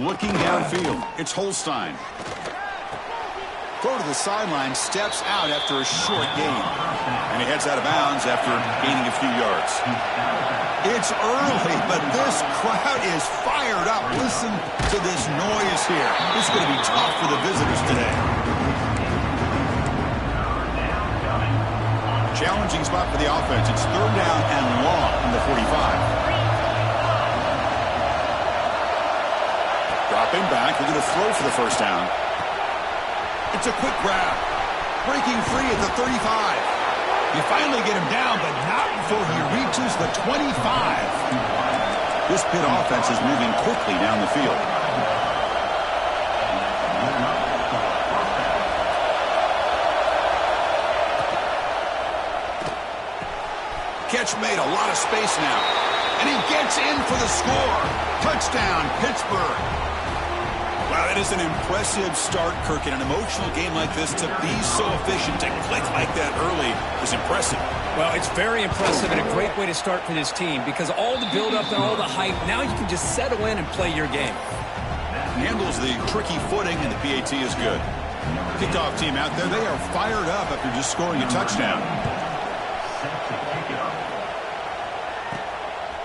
Looking downfield, it's Holstein. Throw to the sideline, steps out after a short gain. And he heads out of bounds after gaining a few yards. It's early, but this crowd is fired up. Listen to this noise here. This is going to be tough for the visitors today. Challenging spot for the offense. It's 3rd down and long from the 45. Dropping back, they're going to throw for the first down. It's a quick grab. Breaking free at the 35. You finally get him down, but not before he reaches the 25. This Pitt offense is moving quickly down the field. Catch made, a lot of space now. And he gets in for the score. Touchdown, Pittsburgh. Wow, that is an impressive start, Kirk. In an emotional game like this, to be so efficient, to click like that early is impressive. Well, it's very impressive and a great way to start for this team because all the build-up and all the hype, now you can just settle in and play your game. Handles the tricky footing, and the PAT is good. Kickoff team out there, they are fired up after just scoring a touchdown.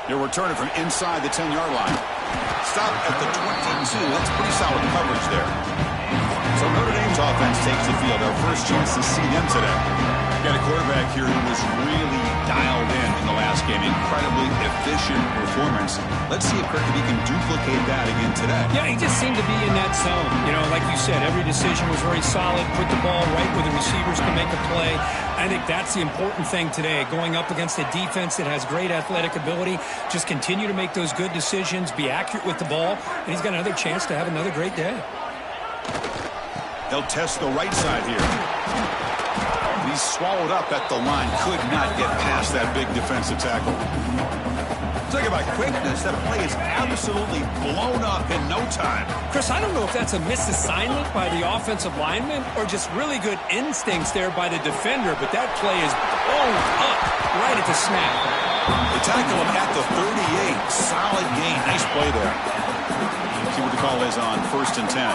They'll return it from inside the 10-yard line. Stop at the 22. That's pretty solid coverage there. So Notre Dame's offense takes the field. Our first chance to see them today. Got a quarterback here who was really dialed in the last game. Incredibly efficient performance. Let's see if Kirk, if he can duplicate that again today. Yeah, he just seemed to be in that zone. You know, like you said, every decision was very solid. Put the ball right where the receivers can make a play. I think that's the important thing today. Going up against a defense that has great athletic ability. Just continue to make those good decisions. Be accurate with the ball. And he's got another chance to have another great day. They'll test the right side here. He's swallowed up at the line. Could not get past that big defensive tackle. Talk about quickness. That play is absolutely blown up in no time. Chris, I don't know if that's a misassignment by the offensive lineman or just really good instincts there by the defender, but that play is blown up right at the snap. They tackle him at the 38. Solid gain. Nice play there. See what the call is on 1st and 10.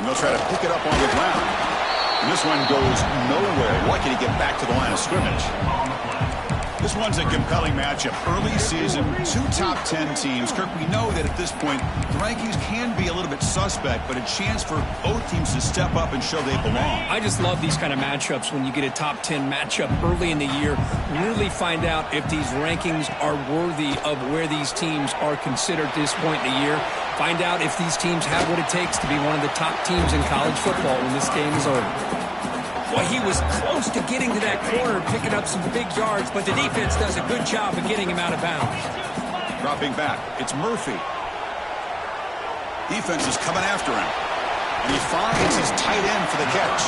They'll try to pick it up on the ground. And this one goes nowhere. Lucky to get back to the line of scrimmage. This one's a compelling matchup. Early season, 2 top 10 teams. Kirk, we know that at this point, the rankings can be a little bit suspect, but a chance for both teams to step up and show they belong. I just love these kind of matchups when you get a top 10 matchup early in the year. Really find out if these rankings are worthy of where these teams are considered at this point in the year. Find out if these teams have what it takes to be one of the top teams in college football when this game is over. Boy, he was close to getting to that corner, picking up some big yards, but the defense does a good job of getting him out of bounds. Dropping back, it's Murphy. Defense is coming after him. And he finds his tight end for the catch.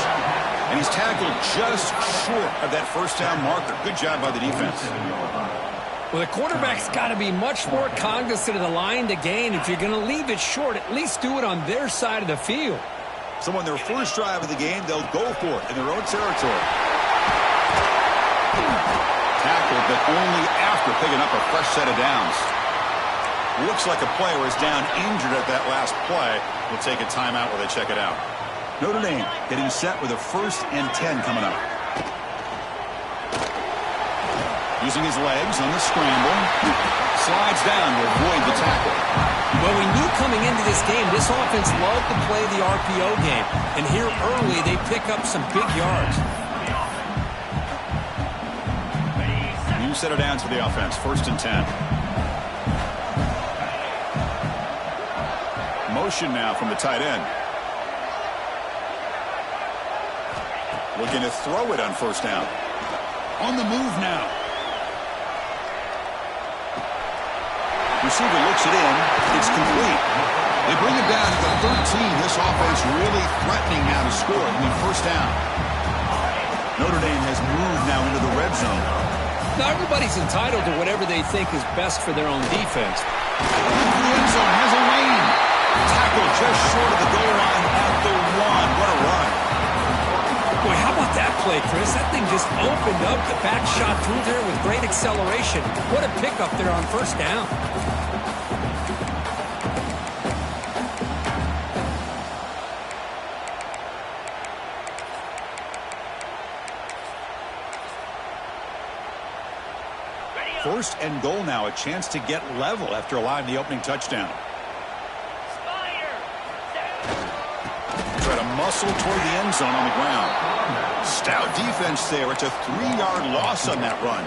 And he's tackled just short of that first down marker. Good job by the defense. Well, the quarterback's got to be much more cognizant of the line to gain. If you're going to leave it short, at least do it on their side of the field. So on their first drive of the game, they'll go for it in their own territory. Tackled, but only after picking up a fresh set of downs. Looks like a player is down injured at that last play. We'll take a timeout while they check it out. Notre Dame getting set with a 1st and 10 coming up. Using his legs on the scramble. Slides down to avoid the tackle. Well, we knew coming into this game, this offense loved to play the RPO game. And here early, they pick up some big yards. New set of downs for the offense. 1st and 10. Motion now from the tight end. Looking to throw it on 1st down. On the move now. Receiver looks it in. It's complete. They bring it down to the 13. This offense really threatening now to score. I mean, 1st down. Notre Dame has moved now into the red zone. Now, everybody's entitled to whatever they think is best for their own defense. The end zone has a lane. Tackle just short of the goal line at the 1. What a run. Boy, how about that play, Chris? That thing just opened up. The back shot through there with great acceleration. What a pickup there on first down. First and goal now, a chance to get level after allowing the opening touchdown. Try to muscle toward the end zone on the ground. Stout defense there. It's a 3-yard loss on that run.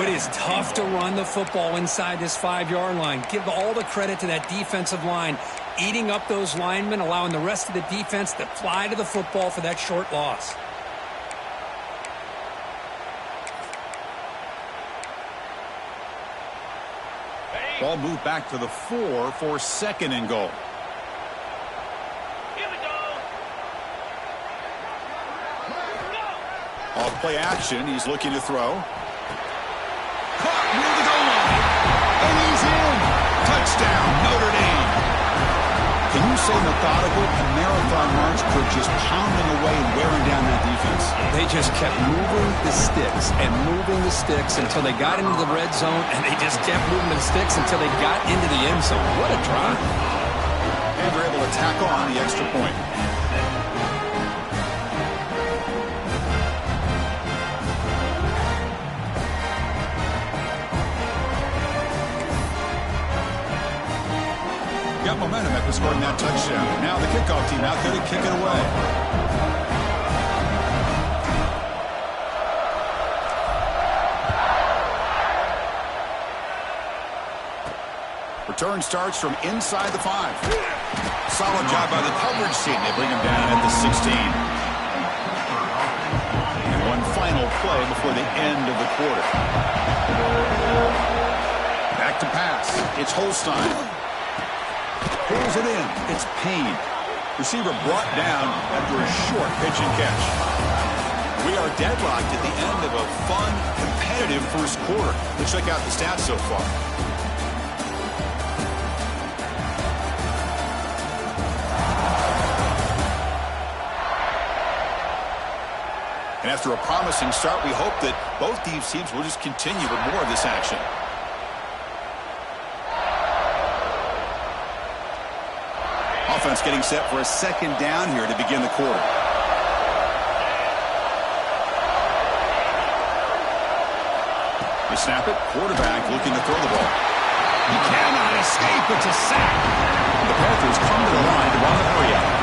It is tough to run the football inside this 5-yard line. Give all the credit to that defensive line, eating up those linemen, allowing the rest of the defense to fly to the football for that short loss. Ball moved back to the 4 for second and goal. Here we go. Off play action. He's looking to throw. Caught near the goal line. And he's in. Touchdown, Notre Dame. Can you say methodical? A marathon march for just pounding away and wearing down that defense. They just kept moving the sticks and moving the sticks until they got into the red zone, and they just kept moving the sticks until they got into the end zone. What a drive. And they're able to tack on the extra point. Got momentum after scoring that touchdown. Now the kickoff team out there to kick it away. Return starts from inside the 5. Solid job by the coverage team. They bring him down at the 16. And one final play before the end of the quarter. Back to pass. It's Holstein. Pulls it in. It's Payne. Receiver brought down after a short pitch and catch. We are deadlocked at the end of a fun, competitive first quarter. Let's check out the stats so far. And after a promising start, we hope that both these teams will just continue with more of this action. Offense getting set for a second down here to begin the quarter. They snap it. Quarterback looking to throw the ball. He cannot escape. It's a sack. The Panthers come to the line to run the play out.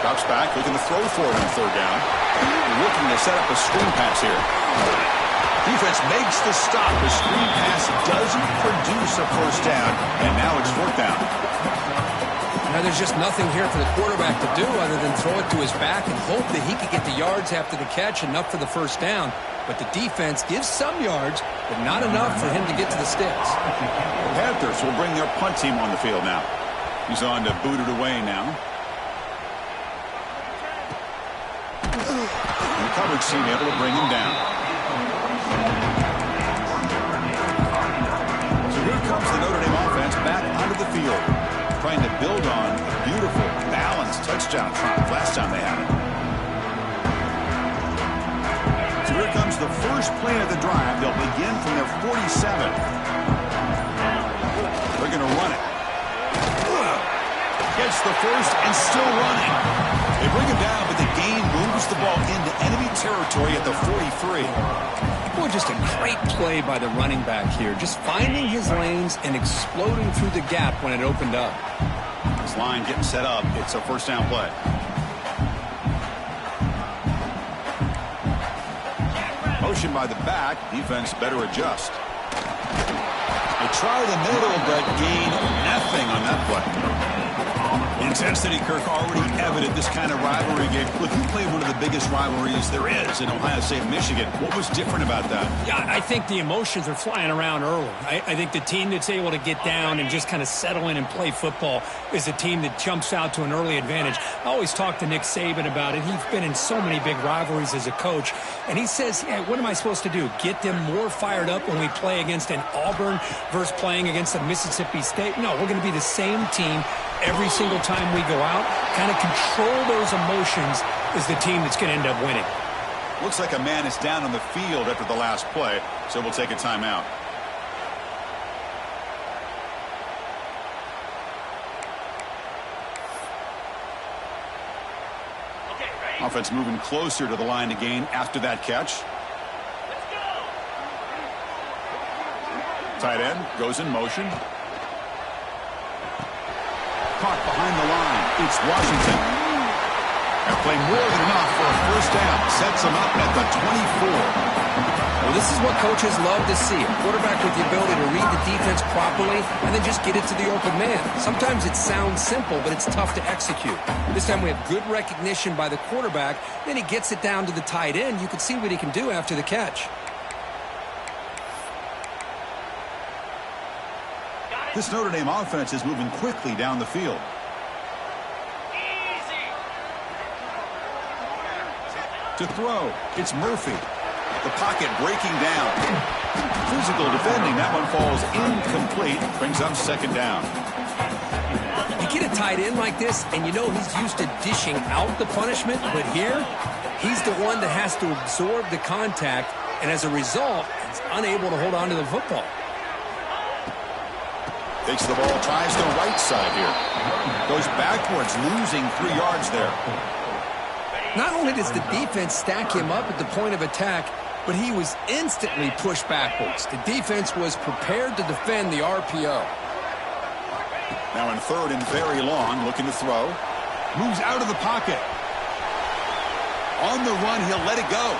Drops back, looking to throw for it on third down. Looking to set up a screen pass here. Defense makes the stop. The screen pass doesn't produce a first down, and now it's fourth down. Now there's just nothing here for the quarterback to do other than throw it to his back and hope that he could get the yards after the catch, enough for the first down. But the defense gives some yards, but not enough for him to get to the sticks. The Panthers will bring their punt team on the field now. He's on to boot it away now. And the coverage team able to bring him down. So here comes the Notre Dame offense back onto the field, trying to build on a beautiful, balanced touchdown drive last time they had it. So here comes the first play of the drive. They'll begin from their 47. They're going to run it. Gets the first and still running. They bring him down, but the gain moves the ball into enemy territory at the 43. Boy, just a great play by the running back here. Just finding his lanes and exploding through the gap when it opened up. This line getting set up. It's a first down play. Motion by the back. Defense better adjust. They try the middle, but gain nothing on that play. Intensity, Kirk, already evident this kind of rivalry game. Look, you played one of the biggest rivalries there is in Ohio State and Michigan. What was different about that? Yeah, I think the emotions are flying around early. I think the team that's able to get down and just kind of settle in and play football is a team that jumps out to an early advantage. I always talk to Nick Saban about it. He's been in so many big rivalries as a coach, and he says, yeah, what am I supposed to do? Get them more fired up when we play against an Auburn versus playing against a Mississippi State? No, we're going to be the same team every single time we go out. Kind of control those emotions is the team that's going to end up winning. Looks like a man is down on the field after the last play, so we'll take a timeout. Offense moving closer to the line to gain after that catch. Tight end goes in motion. Caught behind the line. It's Washington. That play more than enough for a first down. Sets him up at the 24. Well, this is what coaches love to see. A quarterback with the ability to read the defense properly and then just get it to the open man. Sometimes it sounds simple, but it's tough to execute. This time we have good recognition by the quarterback. Then he gets it down to the tight end. You can see what he can do after the catch. This Notre Dame offense is moving quickly down the field. To throw, it's Murphy. The pocket breaking down. Physical defending. That one falls incomplete. Brings up second down. You get a tight end like this, and you know he's used to dishing out the punishment, but here, he's the one that has to absorb the contact, and as a result, he's unable to hold on to the football. Takes the ball, tries the right side here. Goes backwards, losing 3 yards there. Not only does the defense stack him up at the point of attack, but he was instantly pushed backwards. The defense was prepared to defend the RPO. Now in third and very long, looking to throw. Moves out of the pocket. On the run, he'll let it go.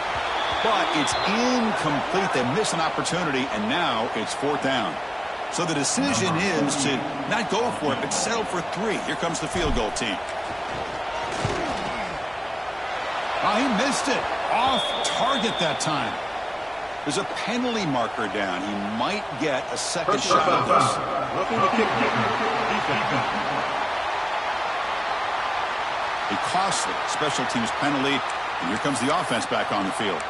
But it's incomplete. They miss an opportunity, and now it's fourth down. So the decision is to not go for it, but settle for 3. Here comes the field goal team. Oh, he missed it. Off target that time. There's a penalty marker down. He might get a second shot at this. A costly special teams penalty. And here comes the offense back on the field.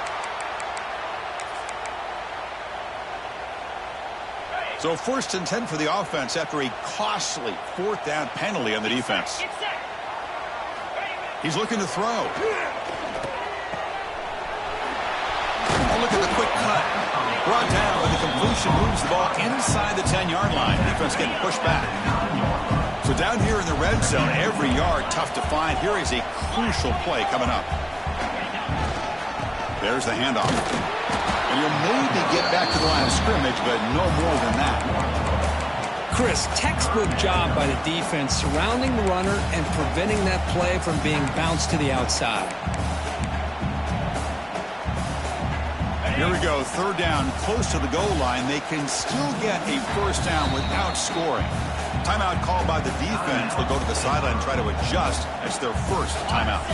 So first and 10 for the offense after a costly fourth down penalty on the defense. He's looking to throw. Oh, look at the quick cut. Brought down, but the completion moves the ball inside the 10-yard line. Defense getting pushed back. So down here in the red zone, every yard tough to find. Here is a crucial play coming up. There's the handoff. And you'll maybe get back to the line of scrimmage, but no more than that. Chris, textbook job by the defense surrounding the runner and preventing that play from being bounced to the outside. Here we go, third down, close to the goal line. They can still get a first down without scoring. Timeout called by the defense. They'll go to the sideline and try to adjust. That's their first timeout.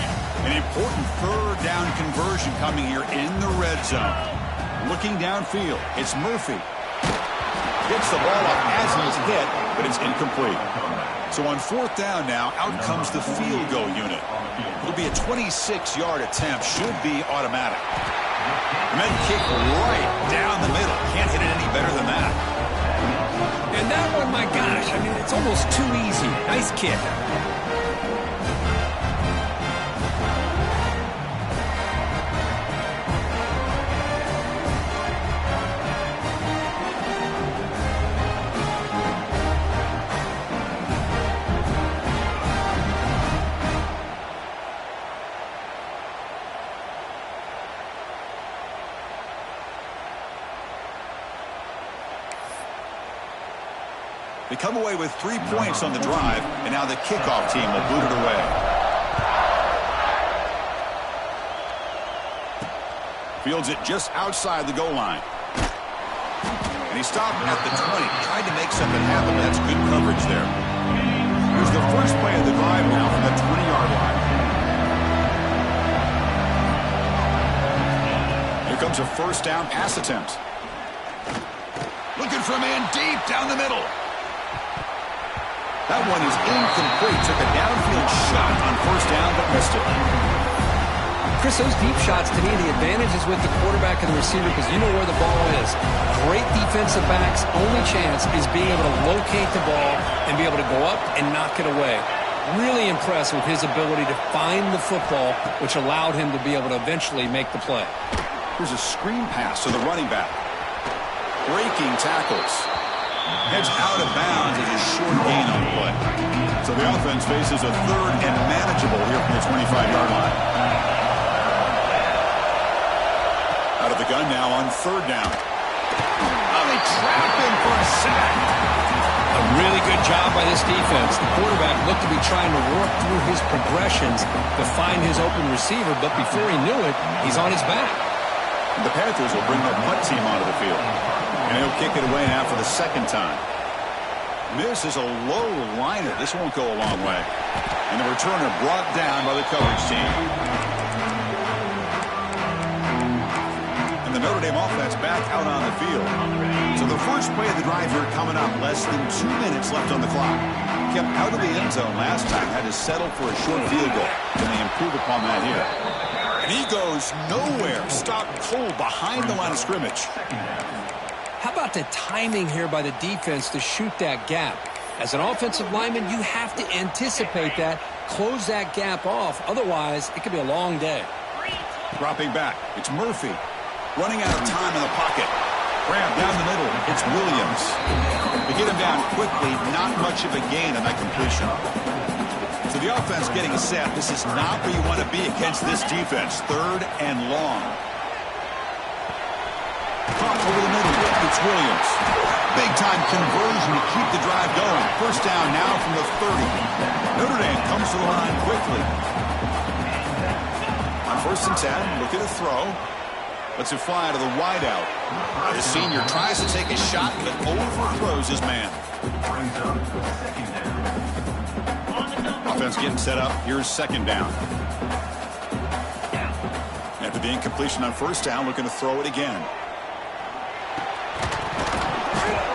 An important third down conversion coming here in the red zone. Looking downfield, it's Murphy. Gets the ball up as he's hit, but it's incomplete. So on fourth down now, out comes the field goal unit. It'll be a 26-yard attempt, should be automatic. And then kick right down the middle. Can't hit it any better than that. And that one, my gosh, I mean, it's almost too easy. Nice kick. They come away with 3 points on the drive, and now the kickoff team will boot it away. Fields it just outside the goal line. And he stopped at the 20. Tried to make something happen. That's good coverage there. Here's the first play of the drive now from the 20-yard line. Here comes a first down pass attempt. Looking for a man deep down the middle. That one is incomplete. Took a downfield shot on first down, but missed it. Chris, those deep shots, to me, the advantage is with the quarterback and the receiver because you know where the ball is. Great defensive backs' only chance is being able to locate the ball and be able to go up and knock it away. Really impressed with his ability to find the football, which allowed him to be able to eventually make the play. Here's a screen pass to the running back. Breaking tackles. Heads out of bounds as a short gain on the play. So the offense faces a third and manageable here from the 25-yard line. Out of the gun now on third down. Oh, they trap him for a sack. A really good job by this defense. The quarterback looked to be trying to work through his progressions to find his open receiver, but before he knew it, he's on his back. The Panthers will bring their punt team onto the field. And he'll kick it away now for the second time. This is a low liner. This won't go a long way. And the returner brought down by the coverage team. And the Notre Dame offense back out on the field. So the first play of the drive here coming up. Less than 2 minutes left on the clock. Kept out of the end zone last time. Had to settle for a short field goal. Can they improve upon that here? And he goes nowhere. Stopped cold behind the line of scrimmage. How about the timing here by the defense to shoot that gap? As an offensive lineman, you have to anticipate that, close that gap off. Otherwise, it could be a long day. Dropping back, it's Murphy. Running out of time in the pocket. Grab down the middle, it's Williams. To get him down quickly, not much of a gain on that completion. So the offense getting set. This is not where you want to be against this defense. Third and long. Pop over the middle. It's Williams. Big-time conversion to keep the drive going. First down now from the 30. Notre Dame comes to the line quickly. On first and 10, looking to throw. Lets it fly to the wideout. The senior tries to take a shot, but overthrows his man. Offense getting set up. Here's second down. After the incompletion on first down, looking to throw it again.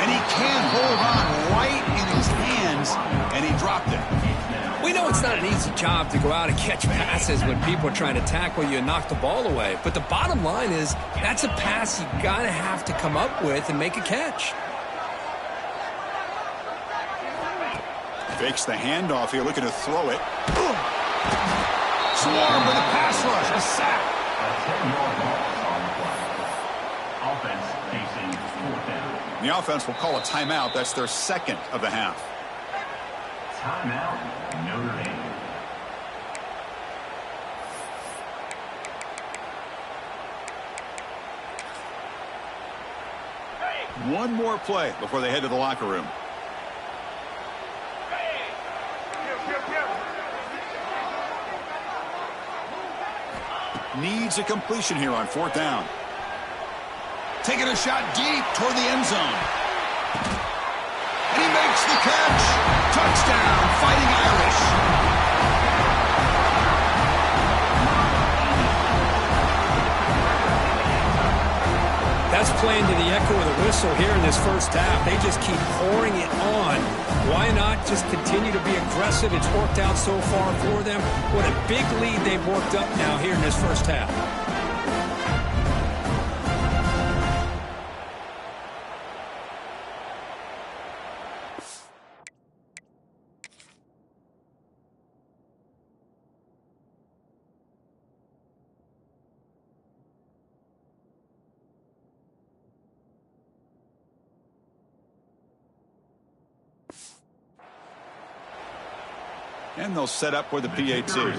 And he can't hold on right in his hands, and he dropped it. We know it's not an easy job to go out and catch passes when people are trying to tackle you and knock the ball away. But the bottom line is that's a pass you got to have to come up with and make a catch. Fakes the handoff here, looking to throw it. Swarm with a pass rush, a sack. The offense will call a timeout. That's their second of the half. Timeout, Notre Dame. One more play before they head to the locker room. Needs a completion here on fourth down. Taking a shot deep toward the end zone. And he makes the catch. Touchdown, Fighting Irish. That's playing to the echo of the whistle here in this first half. They just keep pouring it on. Why not just continue to be aggressive? It's worked out so far for them. What a big lead they've worked up now here in this first half. And they'll set up for the PAT. The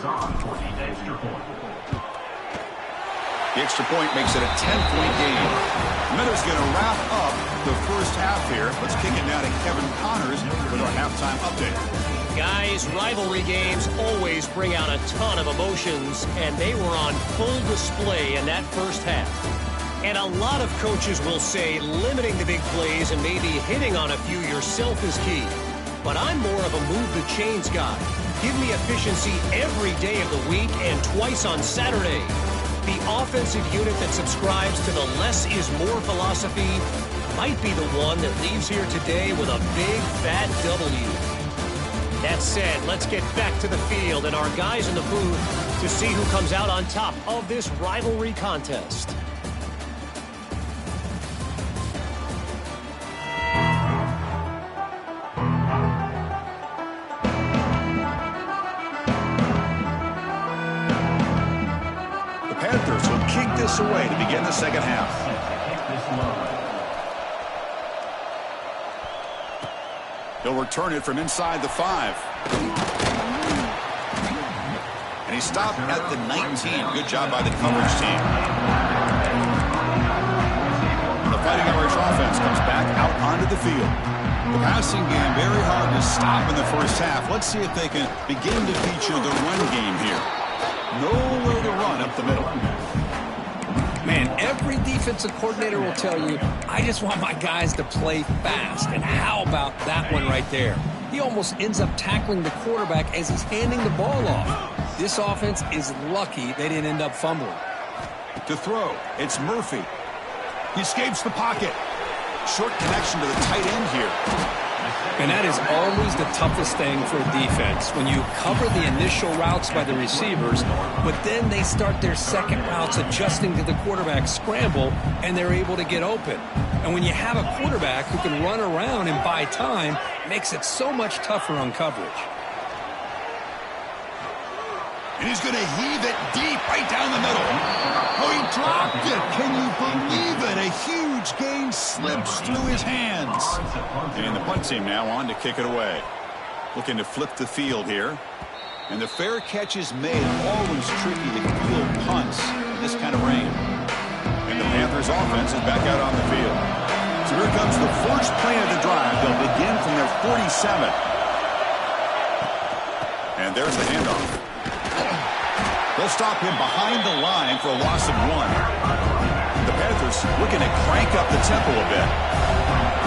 extra point makes it a 10-point game. Nore's going to wrap up the first half here. Let's kick it now to Kevin Connors with our halftime update. Guys, rivalry games always bring out a ton of emotions, and they were on full display in that first half. And a lot of coaches will say limiting the big plays and maybe hitting on a few yourself is key. but I'm more of a move the chains guy. Give me efficiency every day of the week and twice on Saturday. The offensive unit that subscribes to the less is more philosophy might be the one that leaves here today with a big fat W. That said, let's get back to the field and our guys in the booth to see who comes out on top of this rivalry contest. The Panthers will kick this away to begin the second half. He'll return it from inside the 5. And he stopped at the 19. Good job by the coverage team. The Fighting Irish offense comes back out onto the field. The passing game very hard to stop in the first half. Let's see if they can begin to feature the run game here. Nowhere to run up the middle. Man, every defensive coordinator will tell you, I just want my guys to play fast. And how about that one right there? He almost ends up tackling the quarterback as he's handing the ball off. This offense is lucky they didn't end up fumbling. To throw, it's Murphy. He escapes the pocket. Short connection to the tight end here. And that is always the toughest thing for a defense, when you cover the initial routes by the receivers, but then they start their second routes adjusting to the quarterback scramble, and they're able to get open. And when you have a quarterback who can run around and buy time, it makes it so much tougher on coverage. And he's going to heave it deep right down the middle. Oh, he dropped it. Can you believe it? A huge gain slips through his hands. And the punt team now on to kick it away. Looking to flip the field here. And the fair catch is made. Always tricky to field punts in this kind of rain. And the Panthers offense is back out on the field. So here comes the first play of the drive. They'll begin from their 47. And there's the handoff. They'll stop him behind the line for a loss of 1. The Panthers looking to crank up the tempo a bit.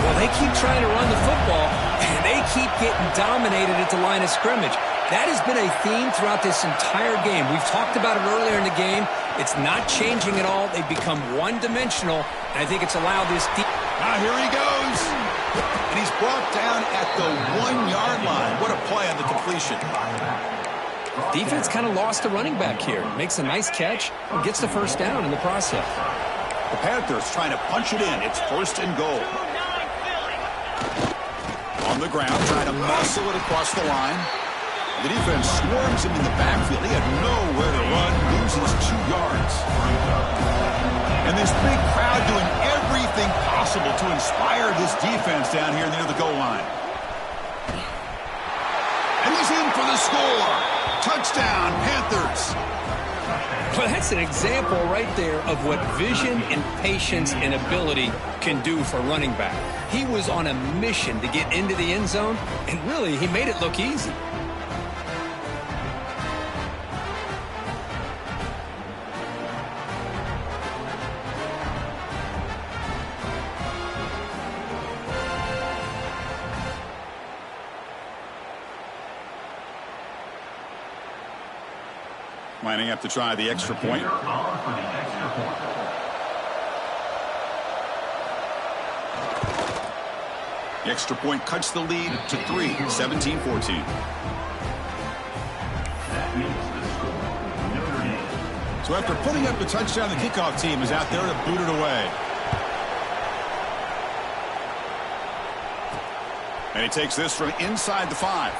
Well, they keep trying to run the football, and they keep getting dominated at the line of scrimmage. That has been a theme throughout this entire game. We've talked about it earlier in the game. It's not changing at all. They've become one-dimensional, and I think it's allowed this... Now here he goes. And he's brought down at the 1-yard line. What a play on the completion. Defense kind of lost the running back here. Makes a nice catch and gets the first down in the process. The Panthers trying to punch it in. It's first and goal. On the ground, trying to muscle it across the line. The defense swarms him in the backfield. He had nowhere to run, loses 2 yards. And this big crowd doing everything possible to inspire this defense down here near the goal line. And he's in for the score. Touchdown, Panthers. Well, that's an example right there of what vision and patience and ability can do for running back. He was on a mission to get into the end zone, and really, he made it look easy. Lining up to try the extra point. The extra point cuts the lead to 3, 17-14. So after putting up the touchdown, the kickoff team is out there to boot it away. And he takes this from inside the 5.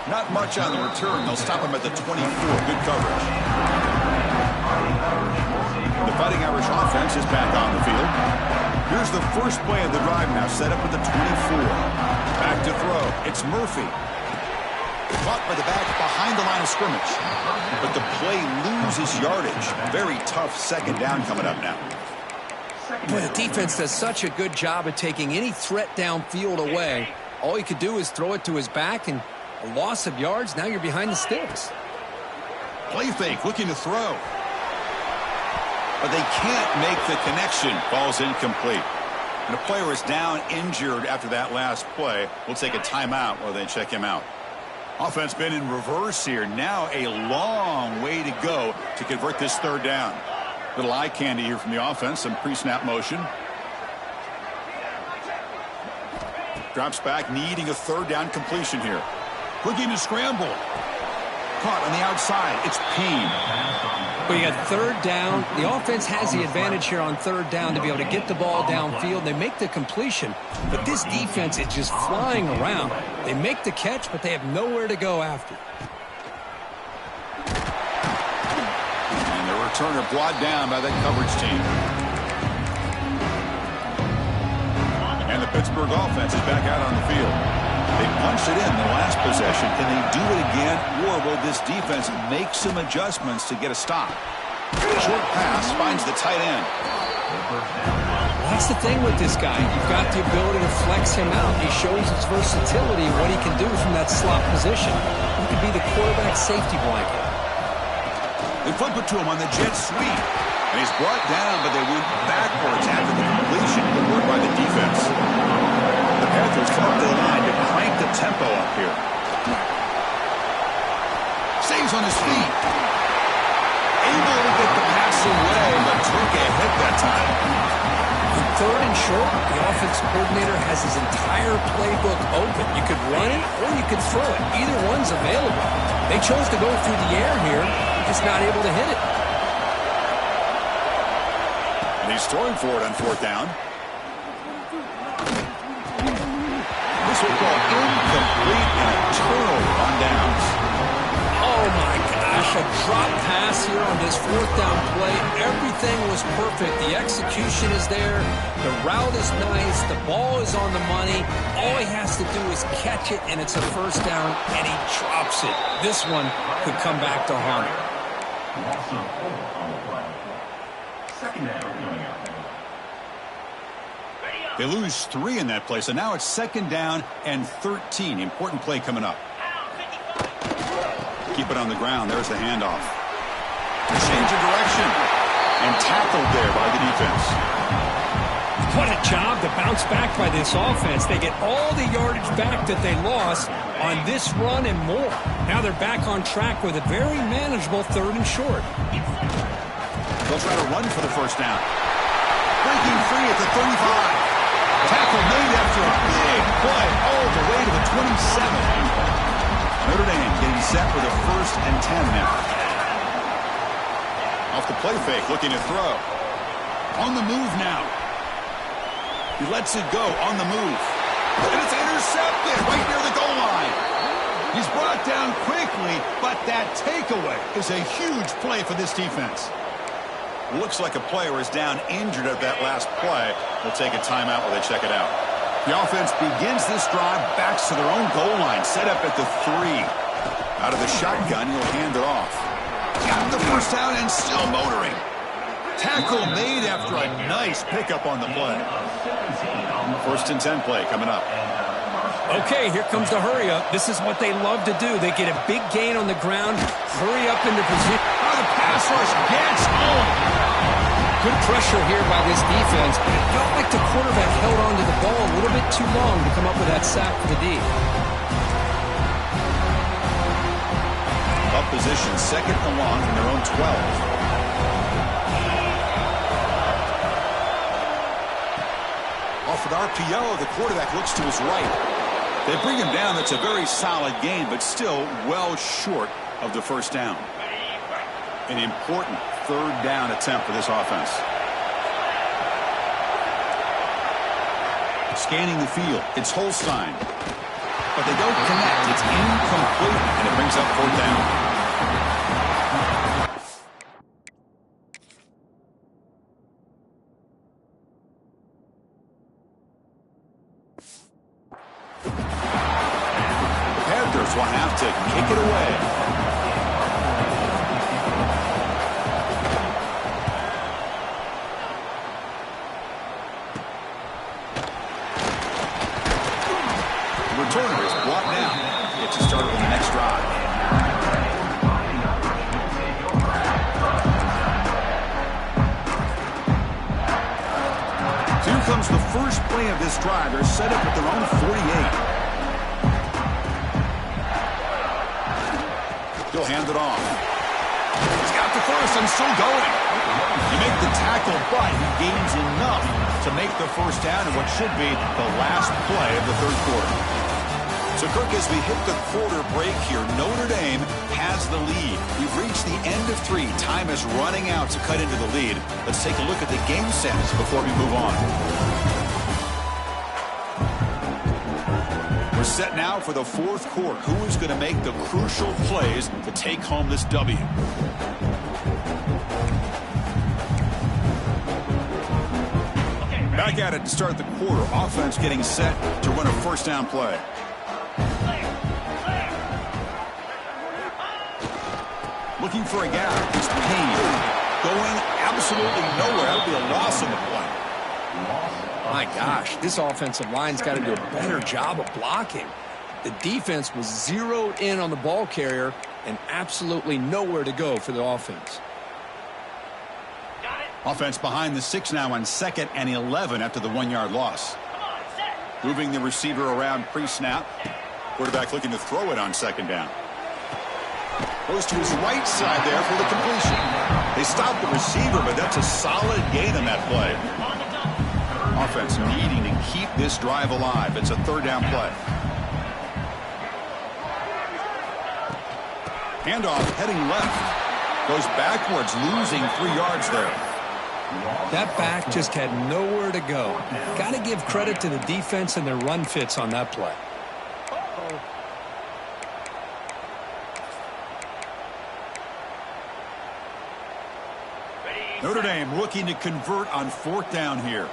Not much on the return. They'll stop him at the 24. Good coverage. The Fighting Irish offense is back on the field. Here's the first play of the drive now, set up at the 24. Back to throw. It's Murphy. Caught by the back behind the line of scrimmage. But the play loses yardage. Very tough second down coming up now. Boy, the defense does such a good job of taking any threat downfield away. All he could do is throw it to his back, and a loss of yards, now you're behind the sticks. Play fake, looking to throw. But they can't make the connection. Ball's incomplete. And a player is down injured after that last play. We'll take a timeout while they check him out. Offense been in reverse here. Now a long way to go to convert this third down. Little eye candy here from the offense. Some pre-snap motion. Drops back, needing a third down completion here. Looking to scramble. Caught on the outside. It's Payne. Well, you got third down. The offense has the advantage here on third down to be able to get the ball downfield. They make the completion, but this defense is just flying around. They make the catch, but they have nowhere to go after. And the returner brought down by that coverage team. And the Pittsburgh offense is back out on the field. They punched it in the last possession. Can they do it again, or will this defense make some adjustments to get a stop? Short pass finds the tight end. That's the thing with this guy. You've got the ability to flex him out. He shows his versatility, what he can do from that slot position. He could be the quarterback safety blanket. They flip it to him on the jet sweep. And he's brought down, but they went backwards after the completion. Good work by the defense. The Panthers come up to the line to crank the tempo up here. Stays on his feet. Able to get the pass away, but took a hit that time. On third and short, the offense coordinator has his entire playbook open. You could run it or you could throw it. Either one's available. They chose to go through the air here, just not able to hit it. And he's throwing for it on fourth down. This will go incomplete and a turnover on downs. Oh my gosh, a drop pass here on this fourth down play. Everything was perfect. The execution is there. The route is nice. The ball is on the money. All he has to do is catch it, and it's a first down, and he drops it. This one could come back to haunt him. Also on the play. Second down coming up. They lose 3 in that play, so now it's second down and 13. Important play coming up. Keep it on the ground. There's the handoff. Change of direction. And tackled there by the defense. What a job to bounce back by this offense. They get all the yardage back that they lost on this run and more. Now they're back on track with a very manageable third and short. They'll try to run for the first down. Breaking free at the 35. Tackle made after a big play all the way to the 27. Notre Dame getting set with a 1st and 10 now. Off the play fake, looking to throw. On the move now. He lets it go on the move. And it's intercepted right near the goal line. He's brought down quickly, but that takeaway is a huge play for this defense. Looks like a player is down injured at that last play. We'll take a timeout while they check it out. The offense begins this drive, backs to their own goal line, set up at the 3. Out of the shotgun, he'll hand it off. Got the first down and still motoring. Tackle made after a nice pickup on the play. 1st and 10 play coming up. Okay, here comes the hurry up. This is what they love to do. They get a big gain on the ground, hurry up into position. Oh, the pass rush gets home. Good pressure here by this defense, but it felt like the quarterback held on to the ball a little bit too long to come up with that sack for the D. Up position, 2nd and long from their own 12. Off an RPO, the quarterback looks to his right. They bring him down. That's a very solid gain, but still well short of the first down. An important third down attempt for this offense. Scanning the field. It's Holstein. But they don't connect. It's incomplete, and it brings up 4th down. Will have to kick it away. The returner is brought down. Gets a start on the next drive. play of this drive. They're set up at their own 48. He'll hand it off. He's got the first and still going. You make the tackle, but he gains enough to make the first down in what should be the last play of the third quarter. So, Kirk, as we hit the quarter break here, Notre Dame has the lead. We've reached the end of 3. Time is running out to cut into the lead. Let's take a look at the game stats before we move on. We're set now for the fourth quarter. Who is going to make the crucial plays to take home this W? Back at it to start the quarter. Offense getting set to run a first down play. Looking for a gap. It's Payne. Going absolutely nowhere. That'll be a loss in the play. My gosh, this offensive line's got to do a better job of blocking. The defense was zeroed in on the ball carrier and absolutely nowhere to go for the offense. Offense behind the 6 now on 2nd and 11 after the 1-yard loss. Moving the receiver around pre-snap. Quarterback looking to throw it on 2nd down. Goes to his right side there for the completion. They stopped the receiver, but that's a solid gain on that play. Offense needing to keep this drive alive. It's a 3rd down play. Handoff heading left. Goes backwards, losing 3 yards there. That back just had nowhere to go. Got to give credit to the defense and their run fits on that play. Notre Dame looking to convert on 4th down here.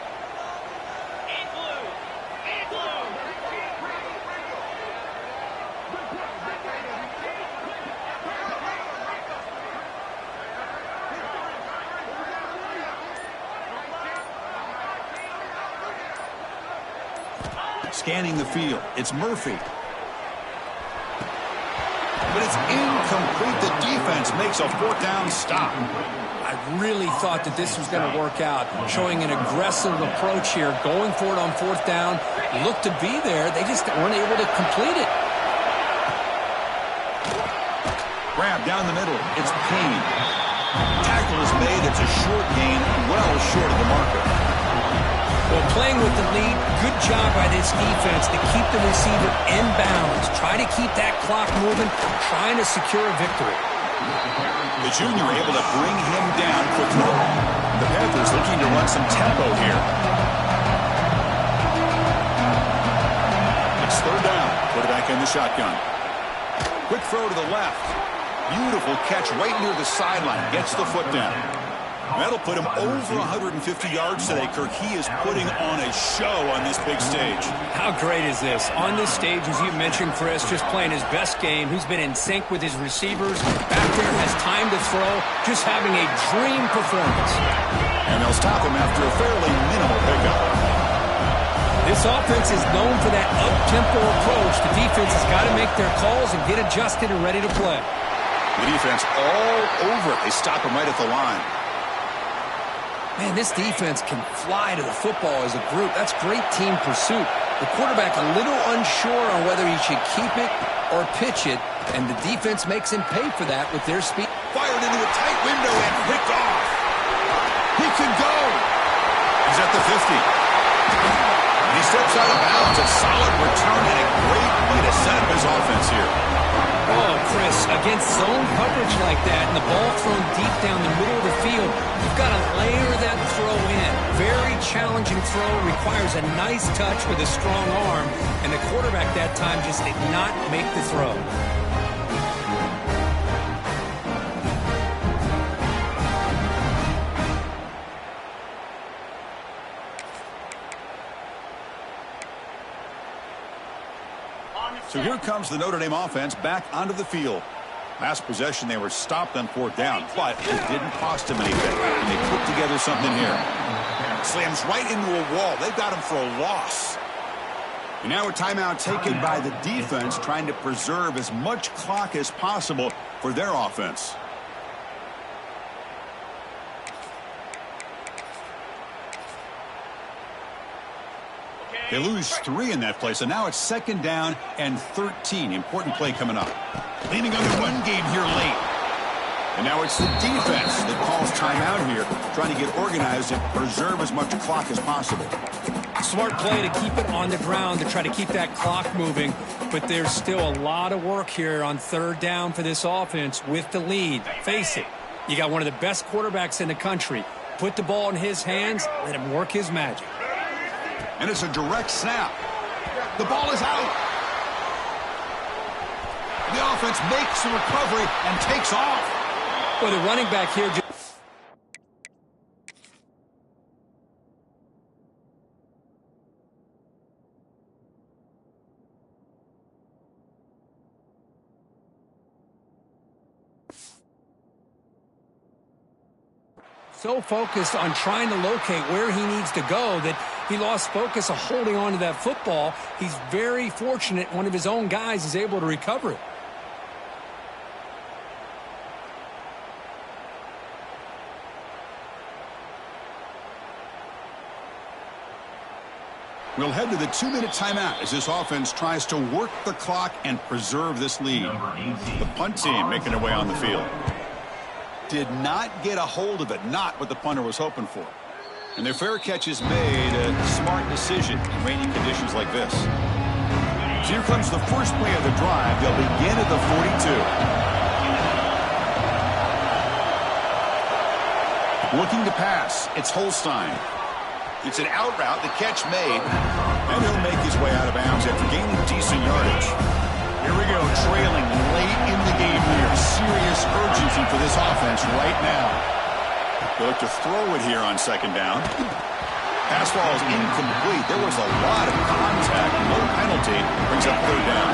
Scanning the field. It's Murphy. But it's incomplete. The defense makes a 4th down stop. I really thought that this was going to work out, showing an aggressive approach here, going for it on 4th down. Looked to be there. They just weren't able to complete it. Grab down the middle. It's Payne. Tackle is made. It's a short gain, well short of the marker. Well, playing with the lead, good job by this defense to keep the receiver in bounds. Try to keep that clock moving, trying to secure a victory. The junior able to bring him down quickly. The Panthers looking to run some tempo here. It's 3rd down. Quarterback in the shotgun. Quick throw to the left. Beautiful catch right near the sideline. Gets the foot down. That'll put him over 150 yards today, Kirk. He is putting on a show on this big stage. How great is this? On this stage, as you mentioned, Chris, just playing his best game. He's been in sync with his receivers. Back there, has time to throw. Just having a dream performance. And they'll stop him after a fairly minimal pickup. This offense is known for that up-tempo approach. The defense has got to make their calls and get adjusted and ready to play. The defense all over it. They stop him right at the line. Man, this defense can fly to the football as a group. That's great team pursuit. The quarterback a little unsure on whether he should keep it or pitch it, and the defense makes him pay for that with their speed. Fired into a tight window and picked off. He can go. He's at the 50. He steps out of bounds. A solid return and a great way to set up his offense here. Oh, Chris, against zone coverage like that and the ball thrown deep down the middle of the field, you've got to layer that throw in. Very challenging throw, requires a nice touch with a strong arm, and the quarterback that time just did not make the throw. So here comes the Notre Dame offense back onto the field. Last possession, they were stopped on 4th down, but it didn't cost them anything. And they put together something here. Slams right into a wall. They've got him for a loss. And now a timeout taken by the defense, trying to preserve as much clock as possible for their offense. They lose 3 in that play, so now it's 2nd down and 13. Important play coming up. Leaning on the run game here late. And now it's the defense that calls timeout here, trying to get organized and preserve as much clock as possible. Smart play to keep it on the ground to try to keep that clock moving, but there's still a lot of work here on 3rd down for this offense with the lead. Face it, you got one of the best quarterbacks in the country. Put the ball in his hands, let him work his magic. And it's a direct snap. The ball is out. The offense makes the recovery and takes off. Well, the running back here so focused on trying to locate where he needs to go that he lost focus of holding on to that football. He's very fortunate one of his own guys is able to recover it. We'll head to the 2-minute timeout as this offense tries to work the clock and preserve this lead. The punt team making their way on the field. Did not get a hold of it, not what the punter was hoping for. And their fair catch is made a smart decision in rainy conditions like this. So here comes the first play of the drive. They'll begin at the 42. Looking to pass, it's Holstein. It's an out route, the catch made, and he'll make his way out of bounds after gaining decent yardage. Here we go, trailing late in the game here. Serious urgency for this offense right now. They look to throw it here on 2nd down. Pass ball is incomplete. There was a lot of contact, no penalty. Brings up 3rd down.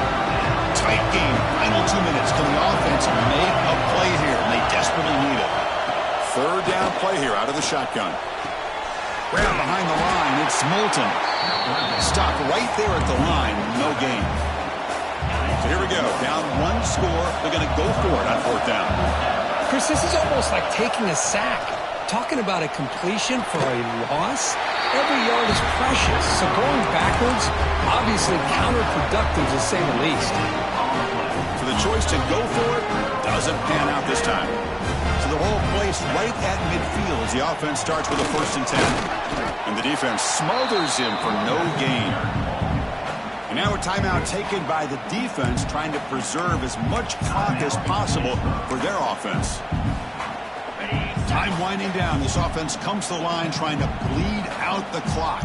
Tight game, final 2 minutes. Can the offense make a play here? And they desperately need it. 3rd down play here out of the shotgun. Round behind the line, it's Moulton. Stopped right there at the line, no gain. So here we go, down 1 score. They're going to go for it on 4th down. Chris, this is almost like taking a sack. Talking about a completion for a loss? Every yard is precious, so going backwards, obviously counterproductive to say the least. So the choice to go for it doesn't pan out this time. So the ball placed right at midfield as the offense starts with a 1st and 10. And the defense smothers him for no gain. And now a timeout taken by the defense trying to preserve as much clock as possible for their offense. Time winding down. This offense comes to the line trying to bleed out the clock.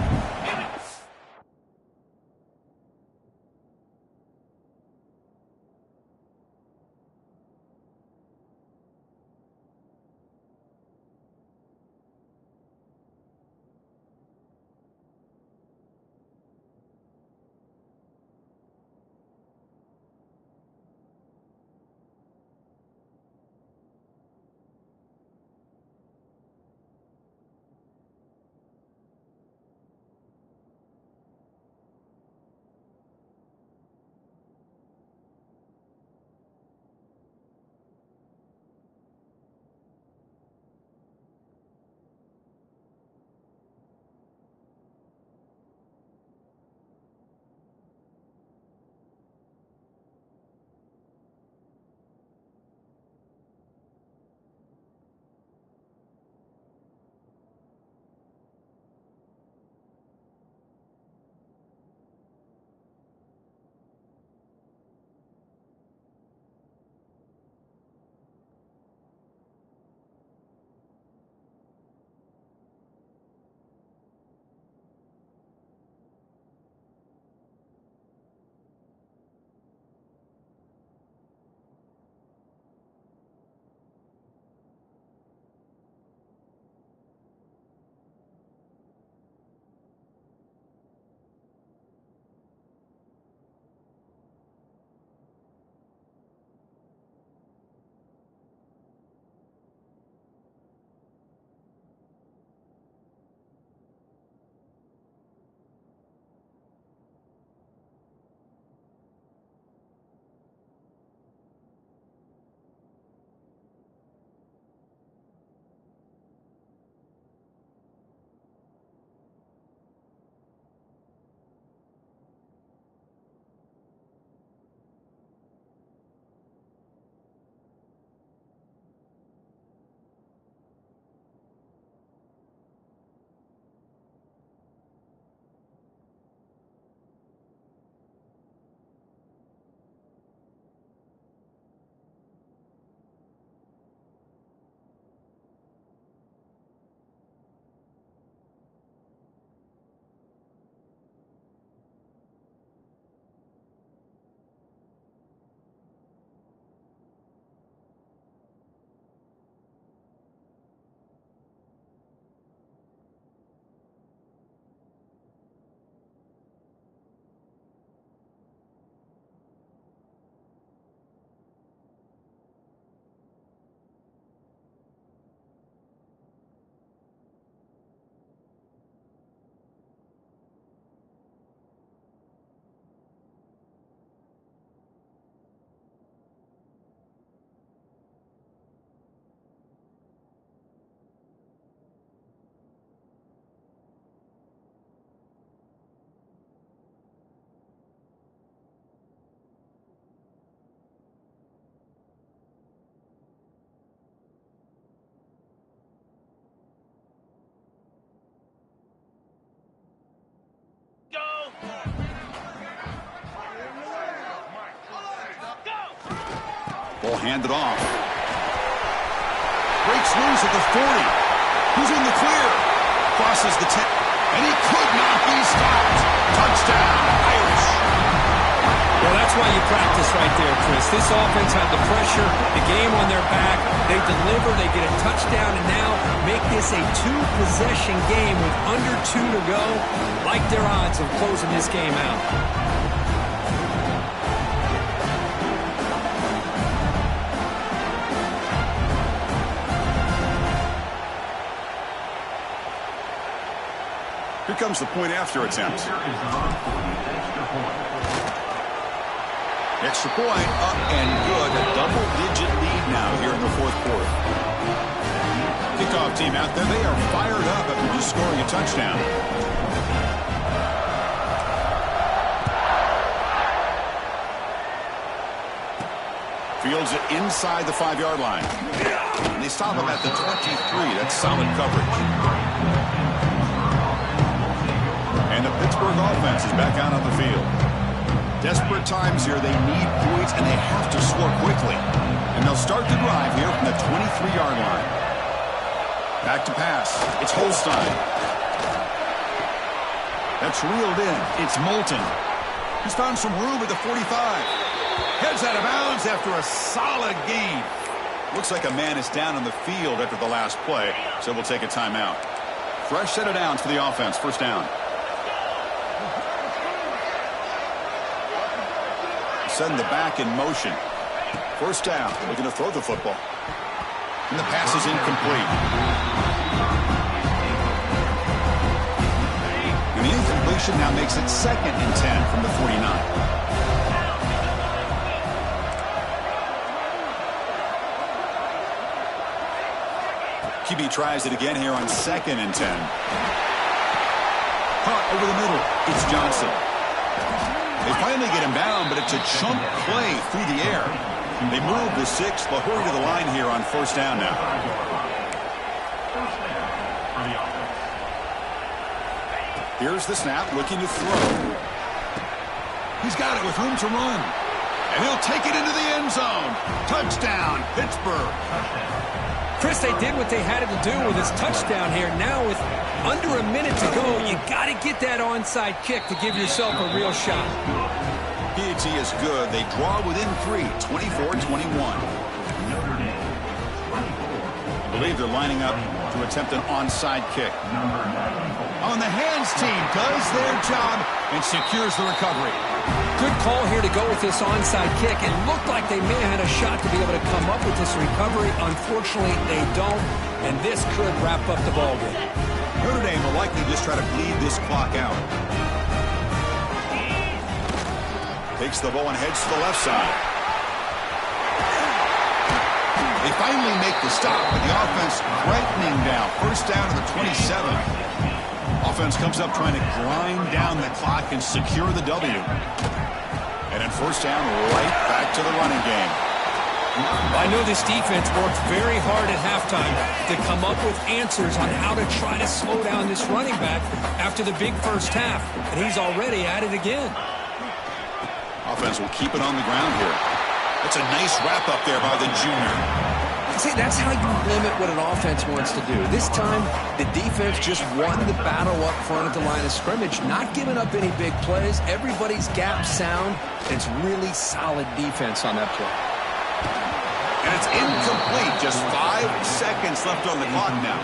Ball handed off. Breaks loose at the 40. Who's in the clear? Crosses the 10. And he could not be stopped. Touchdown, Irish. Well, that's why you practice right there, Chris. This offense had the pressure, the game on their back. They deliver, they get a touchdown, and now make this a two-possession game with under 2 to go. Like their odds of closing this game out. Here comes the point after attempt. Extra point, up and good. A double-digit lead now here in the fourth quarter. Kickoff team out there. They are fired up after just scoring a touchdown. Fields it inside the 5-yard line. And they stop him at the 23. That's solid coverage. And the Pittsburgh offense is back out on the field. Desperate times here. They need points, and they have to score quickly. And they'll start the drive here from the 23-yard line. Back to pass. It's Holstein. That's reeled in. It's Moulton. He's found some room at the 45. Heads out of bounds after a solid gain. Looks like a man is down on the field after the last play, so we'll take a timeout. Fresh set of downs for the offense. First down. Send the back in motion. First down. Looking to throw the football. And the pass is incomplete. And the incompletion now makes it 2nd and 10 from the 49. QB tries it again here on 2nd and 10. Caught over the middle. It's Johnson. They finally get him down, but it's a chunk play through the air. They move the 6. They'll hurry to the line here on first down now. Here's the snap, looking to throw. He's got it with room to run. And he'll take it into the end zone. Touchdown, Pittsburgh. Chris, they did what they had to do with his touchdown here. Now with under a minute to go, you got to get that onside kick to give yourself a real shot. PAT is good. They draw within 3, 24-21. I believe they're lining up to attempt an onside kick. On the hands team does their job and secures the recovery. Good call here to go with this onside kick. It looked like they may have had a shot to be able to come up with this recovery. Unfortunately, they don't, and this could wrap up the ballgame. Notre Dame will likely just try to bleed this clock out. Takes the ball and heads to the left side. They finally make the stop, but the offense threatening down. First down to the 27. Offense comes up trying to grind down the clock and secure the W. And then first down, right back to the running game. I know this defense worked very hard at halftime to come up with answers on how to try to slow down this running back after the big first half. And he's already at it again. Offense will keep it on the ground here. That's a nice wrap up there by the junior. See, that's how you limit what an offense wants to do. This time, the defense just won the battle up front at the line of scrimmage, not giving up any big plays. Everybody's gap sound, and it's really solid defense on that play. And it's incomplete. Just 5 seconds left on the clock now.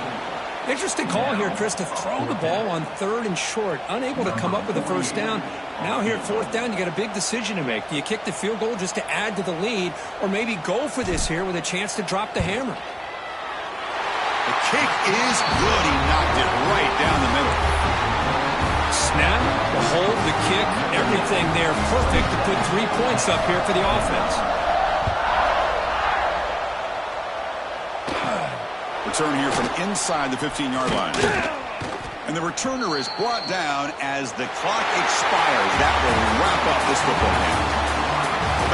Interesting call here, Chris, to throw the ball on 3rd and short. Unable to come up with a first down. Now here at 4th down, you got a big decision to make. Do you kick the field goal just to add to the lead, or maybe go for this here with a chance to drop the hammer? The kick is good. He knocked it right down the middle. Snap, the hold, the kick, everything there perfect to put 3 points up here for the offense. Return here from inside the 15-yard line. And the returner is brought down as the clock expires. That will wrap up this football game.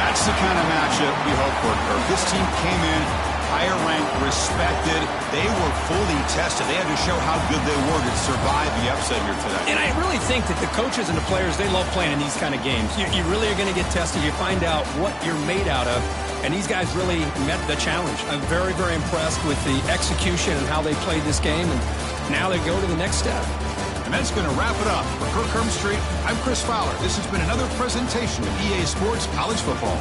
That's the kind of matchup we hope for, Kirk. This team came in higher ranked, respected. They were fully tested. They had to show how good they were to survive the upset here today. And I really think that the coaches and the players, they love playing in these kind of games. You really are going to get tested. You find out what you're made out of. And these guys really met the challenge. I'm very, very impressed with the execution and how they played this game. And now they go to the next step. And that's going to wrap it up. For Kirk Street, I'm Chris Fowler. This has been another presentation of EA Sports College Football.